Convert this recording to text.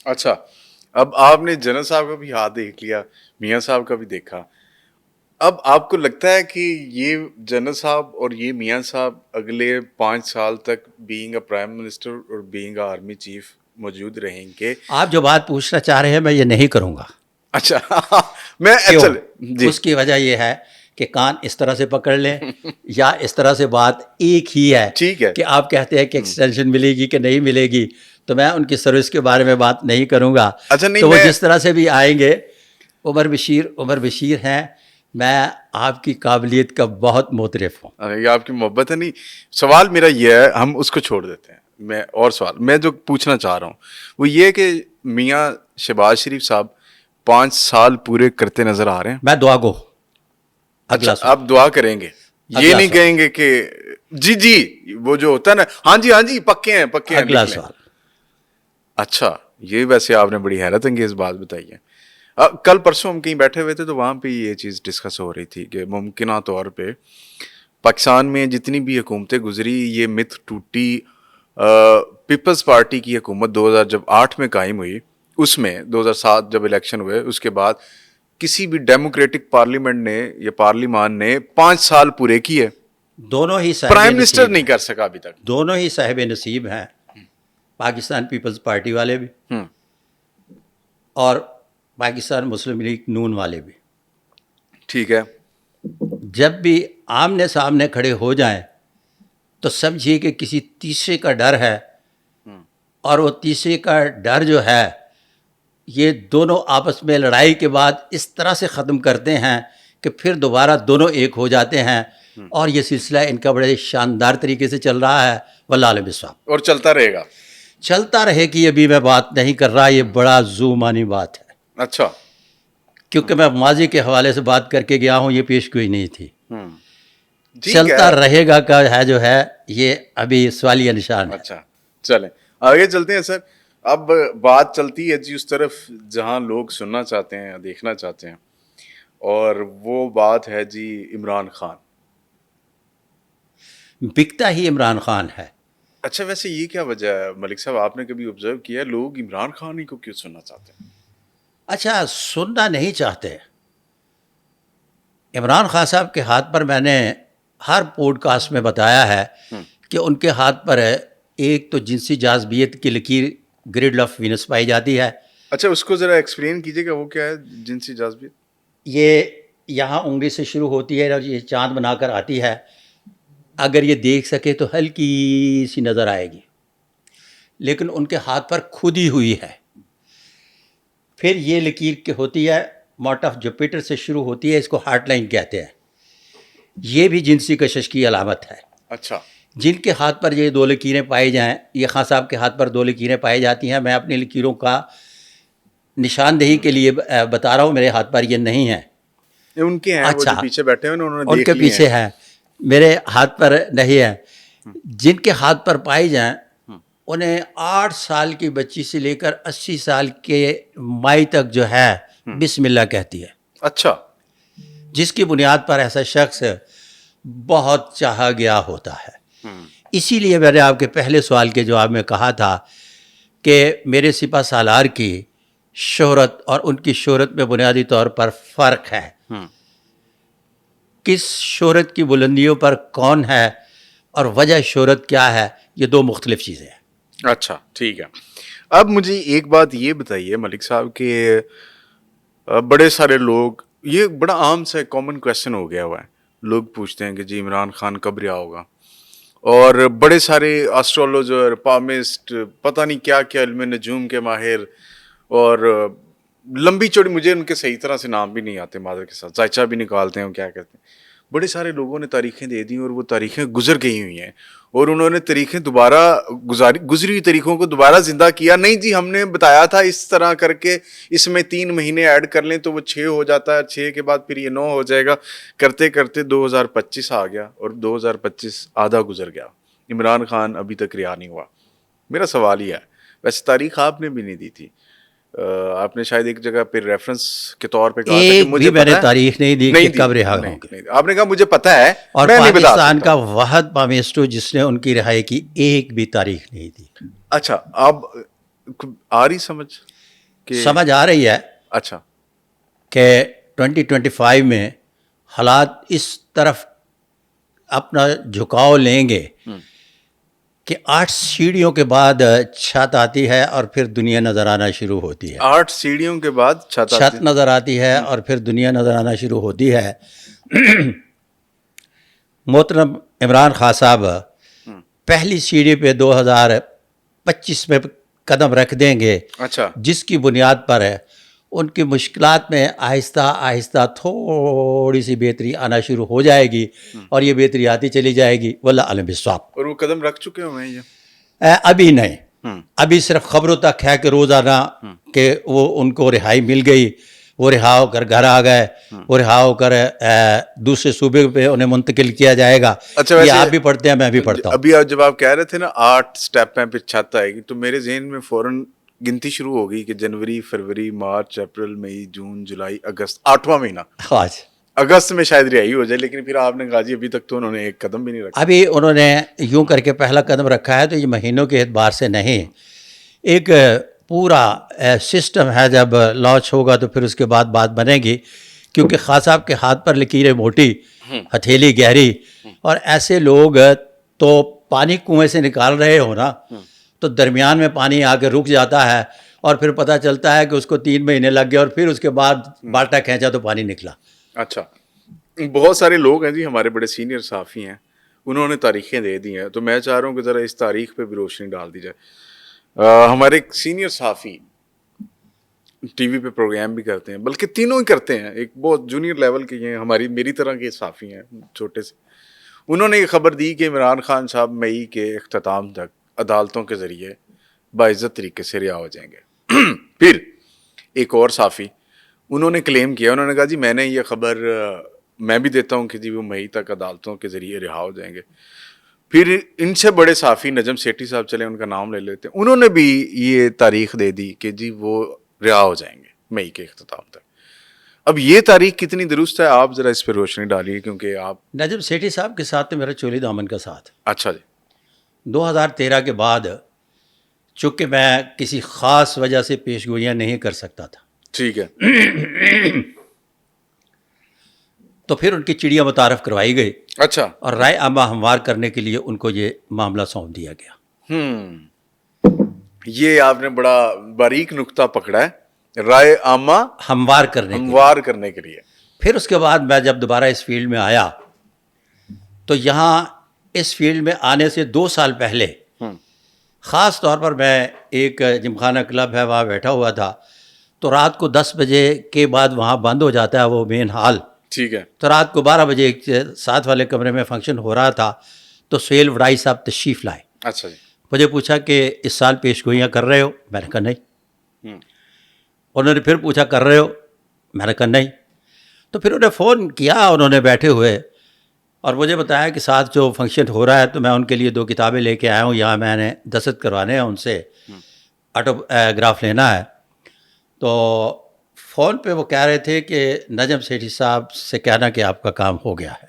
اچھا، اب آپ نے جنرل صاحب کا بھی ہاتھ دیکھ لیا، میاں صاحب کا بھی دیکھا، اب آپ کو لگتا ہے کہ یہ جنرل صاحب اور یہ میاں صاحب اگلے 5 سال تک بینگ اے پرائم منسٹر اور بینگ اے آرمی چیف موجود رہیں گے؟ آپ جو بات پوچھنا چاہ رہے ہیں میں یہ نہیں کروں گا. اچھا میں کیوں؟ چل جی اس کی وجہ یہ ہے کہ کان اس طرح سے پکڑ لیں یا اس طرح سے بات ایک ہی ہے ٹھیک ہے. کہ آپ کہتے ہیں کہ ایکسٹینشن ملے گی کہ نہیں ملے گی، تو میں ان کی سروس کے بارے میں بات نہیں کروں گا. اچھا نہیں تو وہ میں جس طرح سے بھی آئیں گے. عمر بشیر ہیں، میں آپ کی قابلیت کا بہت معترف ہوں. یہ آپ کی محبت ہے. نہیں، سوال میرا یہ ہے، ہم اس کو چھوڑ دیتے ہیں. اور سوال میں جو پوچھنا چاہ رہا ہوں وہ یہ کہ میاں شہباز شریف صاحب 5 سال پورے کرتے نظر آ رہے ہیں. میں دعا گو. اچھا اگلا سوال. آپ دعا کریں گے، یہ اگلا نہیں سوال. کہیں گے کہ جی وہ جو ہوتا ہے نا، ہاں جی پکے ہیں اگلا لکھ لیں. سوال. اچھا، یہ ویسے آپ نے بڑی حیرت انگیز بات بتائی ہے. کل پرسوں ہم کہیں بیٹھے ہوئے تھے تو وہاں پہ یہ چیز ڈسکس ہو رہی تھی کہ ممکنہ طور پہ پاکستان میں جتنی بھی حکومتیں گزری، یہ مت ٹوٹی. پیپلز پارٹی کی حکومت 2008 میں قائم ہوئی، اس میں 2007 جب الیکشن ہوئے اس کے بعد کسی بھی ڈیموکریٹک پارلیمنٹ نے یا پارلیمان نے 5 سال پورے کیے. دونوں ہی صاحب پرائم منسٹر نصیب نہیں ہیں. کر سکا ابھی تک. دونوں ہی صاحب نصیب ہیں، پاکستان پیپلز پارٹی والے بھی اور پاکستان مسلم لیگ نون والے بھی. ٹھیک ہے. جب بھی آمنے سامنے کھڑے ہو جائیں تو سمجھیے کہ کسی تیسرے کا ڈر ہے، اور وہ تیسرے کا ڈر جو ہے یہ دونوں آپس میں لڑائی کے بعد اس طرح سے ختم کرتے ہیں کہ پھر دوبارہ دونوں ایک ہو جاتے ہیں، اور یہ سلسلہ ان کا بڑے شاندار طریقے سے چل رہا ہے. واللہ عالم بالصواب. اور چلتا رہے گا. چلتا رہے کہ ابھی میں بات نہیں کر رہا، یہ بڑا زومانی بات ہے. اچھا. کیونکہ میں ماضی کے حوالے سے بات کر کے گیا ہوں، یہ پیش گوئی نہیں تھی. ٹھیک چلتا ہے. رہے گا کا ہے جو ہے یہ ابھی سوالیہ نشان ہے. اچھا چلیں آگے چلتے ہیں سر. اب بات چلتی ہے جی اس طرف جہاں لوگ سننا چاہتے ہیں، دیکھنا چاہتے ہیں، اور وہ بات ہے جی عمران خان. بکتا ہی عمران خان ہے. اچھا ویسے یہ کیا وجہ ہے ملک صاحب، آپ نے کبھی آبزرو کیا ہے لوگ عمران خان ہی کو کیوں سننا چاہتے ہیں؟ اچھا، سننا نہیں چاہتے. عمران خان صاحب کے ہاتھ پر میں نے ہر پوڈ کاسٹ میں بتایا ہے کہ ان کے ہاتھ پر ایک تو جنسی جاذبیت کی لکیر گریڈ آف وینس پائی جاتی ہے. اچھا اس کو ذرا ایکسپلین کیجیے گا وہ کیا ہے جنسی جاذبیت؟ یہ یہاں انگلی سے شروع ہوتی ہے اور یہ چاند بنا کر آتی ہے. اگر یہ دیکھ سکے تو ہلکی سی نظر آئے گی، لیکن ان کے ہاتھ پر کھدی ہوئی ہے. پھر یہ لکیر کے ہوتی ہے ماؤنٹ آف جوپیٹر سے شروع ہوتی ہے، اس کو ہارٹ لائن کہتے ہیں. یہ بھی جنسی کشش کی علامت ہے. اچھا. جن کے ہاتھ پر یہ 2 لکیریں پائی جائیں، یہ خان صاحب کے ہاتھ پر 2 لکیریں پائی جاتی ہیں. میں اپنی لکیروں کا نشاندہی کے لیے بتا رہا ہوں، میرے ہاتھ پر یہ نہیں ہے. ان کے ہیں وہ جو اچھا، پیچھے بیٹھے ہیں انہوں نے ان دیکھ کے لیے پیچھے ہیں، میرے ہاتھ پر نہیں ہے. جن کے ہاتھ پر پائی جائیں انہیں 8 سال کی بچی سے لے کر 80 سال کے مائی تک جو ہے بسم اللہ کہتی ہے. اچھا. جس کی بنیاد پر ایسا شخص بہت چاہا گیا ہوتا ہے. اسی لیے میں نے آپ کے پہلے سوال کے جواب میں کہا تھا کہ میرے سپہ سالار کی شہرت اور ان کی شہرت میں بنیادی طور پر فرق ہے. کس شہرت کی بلندیوں پر کون ہے اور وجہ شہرت کیا ہے، یہ 2 مختلف چیزیں ہیں. اچھا ٹھیک ہے. اب مجھے ایک بات یہ بتائیے ملک صاحب کہ بڑے سارے لوگ، یہ بڑا عام سا کامن کویشچن ہو گیا ہوا ہے، لوگ پوچھتے ہیں کہ جی عمران خان کب رہا ہوگا، اور بڑے سارے ایسٹرولوجر، پامسٹ، پتہ نہیں کیا کیا علم نجوم کے ماہر، اور لمبی چوڑی مجھے ان کے صحیح طرح سے نام بھی نہیں آتے، معذرت کے ساتھ زائچہ بھی نکالتے ہیں کیا کہتے ہیں. بڑے سارے لوگوں نے تاریخیں دے دیں اور وہ تاریخیں گزر گئی ہوئی ہیں، اور انہوں نے تاریخیں دوبارہ گزری ہوئی تاریخوں کو دوبارہ زندہ کیا. نہیں جی ہم نے بتایا تھا اس طرح کر کے اس میں 3 مہینے ایڈ کر لیں تو وہ 6 ہو جاتا ہے، 6 کے بعد پھر یہ 9 ہو جائے گا. کرتے کرتے 2025 آ گیا اور 2025 آدھا گزر گیا، عمران خان ابھی تک رہا نہیں ہوا. میرا سوال یہ ہے، ویسے تاریخ آپ نے بھی نہیں دی تھی، آپ نے شاید ایک جگہ پہ ریفرنس کے طور پہ کہا تھا کہ مجھے میں نے پتہ ہے. تاریخ نہیں دی کہ کب رہا ہوں گے. آپ نے کہا مجھے پتہ ہے اور میں نہیں بتا پاکستان سکتا. کا واحد پامیسٹو جس نے ان کی رہائی کی ایک بھی تاریخ نہیں دی. اچھا اب آ رہی سمجھ کہ سمجھ آ رہی ہے اچھا کہ 2025 میں حالات اس طرف اپنا جھکاؤ لیں گے کہ 8 سیڑھیوں کے بعد چھت آتی ہے اور پھر دنیا نظر آنا شروع ہوتی ہے. 8 سیڑھیوں کے بعد چھت نظر آتی ہے اور پھر دنیا نظر آنا شروع ہوتی ہے. محترم عمران خان صاحب پہلی سیڑھی پہ 2025 میں قدم رکھ دیں گے, اچھا جس کی بنیاد پر ہے ان کی مشکلات میں آہستہ آہستہ تھوڑی سی بہتری آنا شروع ہو جائے گی, اور یہ بہتری آتی چلی جائے گی. واللہ علم بالصواب. اور وہ قدم رکھ چکے ہوئے ہیں یہ ابھی نہیں, ابھی صرف خبروں تک ہے کہ روزانہ کہ وہ ان کو رہائی مل گئی, وہ رہا ہو کر گھر آ گئے, وہ رہا ہو کر دوسرے صوبے پہ انہیں منتقل کیا جائے گا. اچھا یہ آپ بھی پڑھتے ہیں, میں بھی پڑھتا ہوں. ابھی جب آپ کہہ رہے تھے نا 8 سٹیپ پہ چھت آئے گی, تو میرے ذہن میں فوراً گنتی شروع ہو گئی کہ جنوری, فروری, مارچ, اپریل, مئی, جون, جولائی, اگست, 8واں مہینہ. خاص اگست میں شاید رہائی ہو جائے, لیکن پھر آپ نے کہا جی ابھی تک تو انہوں نے ایک قدم بھی نہیں رکھا. ابھی انہوں نے یوں کر کے پہلا قدم رکھا ہے, تو یہ مہینوں کے اعتبار سے نہیں, ایک پورا سسٹم ہے. جب لانچ ہوگا تو پھر اس کے بعد بات بنے گی, کیونکہ خان صاحب کے ہاتھ پر لکیریں موٹی, ہتھیلی گہری, اور ایسے لوگ تو پانی کنویں سے نکال رہے ہو نا, تو درمیان میں پانی آ کے رک جاتا ہے, اور پھر پتہ چلتا ہے کہ اس کو 3 مہینے لگ گئے, اور پھر اس کے بعد بالٹا کھینچا تو پانی نکلا. اچھا, بہت سارے لوگ ہیں جی ہمارے بڑے سینئر صحافی ہیں, انہوں نے تاریخیں دے دی ہیں, تو میں چاہ رہا ہوں کہ ذرا اس تاریخ پہ بھی روشنی ڈال دی جائے. ہمارے ایک سینئر صحافی ٹی وی پہ پروگرام بھی کرتے ہیں, بلکہ تینوں ہی کرتے ہیں, ایک بہت جونیئر لیول کے ہیں, میری طرح کے صحافی ہیں چھوٹے سے. انہوں نے یہ خبر دی کہ عمران خان صاحب مئی کے اختتام تک عدالتوں کے ذریعے باعزت طریقے سے رہا ہو جائیں گے. پھر ایک اور صحافی انہوں نے کلیم کیا, انہوں نے کہا جی میں نے یہ خبر میں بھی دیتا ہوں کہ جی وہ مئی تک عدالتوں کے ذریعے رہا ہو جائیں گے. پھر ان سے بڑے صحافی نجم سیٹھی صاحب, چلے ان کا نام لے لیتے ہیں, انہوں نے بھی یہ تاریخ دے دی کہ جی وہ رہا ہو جائیں گے مئی کے اختتام تک. اب یہ تاریخ کتنی درست ہے, آپ ذرا اس پہ روشنی ڈالیے, کیونکہ آپ نجم سیٹھی صاحب کے ساتھ تو میرا چولی دامن کا ساتھ. اچھا جی 2013 کے بعد چونکہ میں کسی خاص وجہ سے پیش گوئیاں نہیں کر سکتا تھا, ٹھیک ہے, تو پھر ان کی چڑیا متعارف کروائی گئی, اچھا اور رائے عامہ ہموار کرنے کے لیے ان کو یہ معاملہ سونپ دیا گیا. یہ آپ نے بڑا باریک نقطہ پکڑا ہے, رائے عامہ ہموار کرنے کے لیے. ہموار کرنے کے لیے. پھر اس کے بعد میں جب دوبارہ اس فیلڈ میں آیا, تو یہاں اس فیلڈ میں آنے سے 2 سال پہلے خاص طور پر میں ایک جمخانہ کلب ہے وہاں بیٹھا ہوا تھا, تو رات کو 10 بجے کے بعد وہاں بند ہو جاتا ہے وہ مین ہال, ٹھیک ہے, تو رات کو 12 بجے ایک ساتھ والے کمرے میں فنکشن ہو رہا تھا, تو سہیل وڈائی صاحب تشریف لائے. اچھا جی, مجھے پوچھا کہ اس سال پیش گوئیاں کر رہے ہو؟ میں نے کہا نہیں. انہوں نے پھر پوچھا کر رہے ہو؟ میں نے کہا نہیں. تو پھر انہیں فون کیا, انہوں نے بیٹھے ہوئے, اور مجھے بتایا کہ ساتھ جو فنکشن ہو رہا ہے تو میں ان کے لیے 2 کتابیں لے کے آیا ہوں, یہاں میں نے دستخط کروانے ہیں, ان سے آٹوگراف لینا ہے. تو فون پہ وہ کہہ رہے تھے کہ نجم سیٹھی صاحب سے کہنا کہ آپ کا کام ہو گیا ہے.